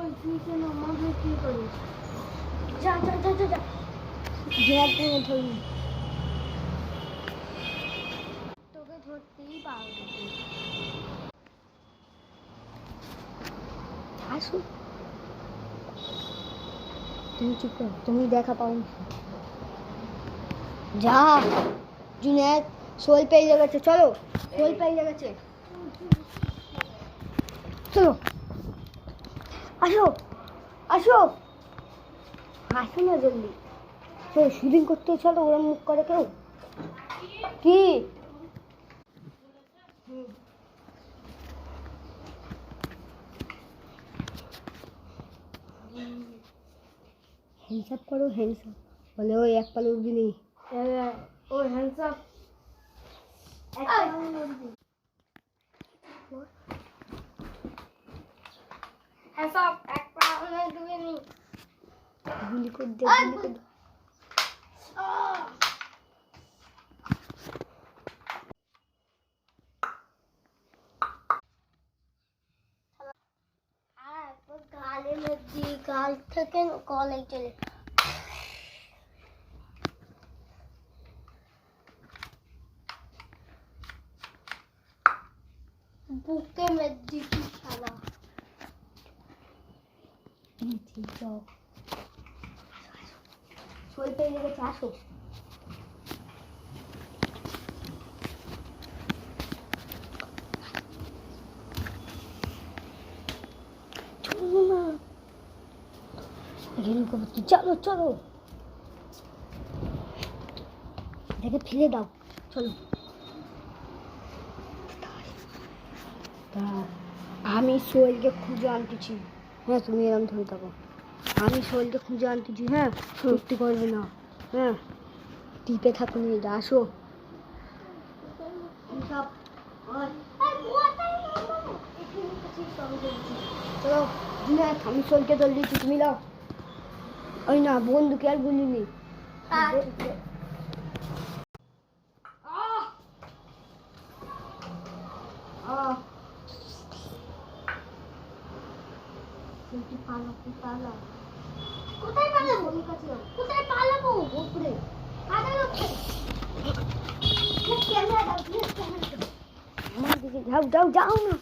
কি করিস? যা যা যা যা যা তোকে ধরতেই পারবো। আসো, তুমি চুপ করো, তুমি দেখা পাও যা। জুনেদ সোল পেয়ে গেছে, চলো সোল পেয়ে গেছে, চলো আসো আসো আসো না জলদি, চলো শুটিং করতে, চলো ওরা মুখ করে কেউ কি হ্যান্ডস আপ করো, হ্যান্ডস আপ বলে ওই এক পালে উঠবি নি। ও হ্যান্ডস আপ এক পা ডুবে নি। গুলি করে দে, গুলি করে দে। গালে মধ্যে গাল থেকে কলে চলে বুকে মধ্যে কি শালা ঠিক যাও, সোল পেয়ে গেছে, আসো চলো চলো, দেখে ফেলে দাও, চলো। আমি সোহেলকে খুঁজে আনতেছি, হ্যাঁ তুমি এরকম ধরে থাকো, আমি সোহেলকে খুঁজে আনতেছি, হ্যাঁ সত্যি করবে না, হ্যাঁ টিপে থাকুন, আসো। চলো আমি সোহেলকে দল দিচ্ছি, তুমি দাও। ওই না বন্ধুকে আর বলিনি। কোথায় পালাবো? কোথায় পালাবো? উপরে আমার দিকে যাও যাও যাও না।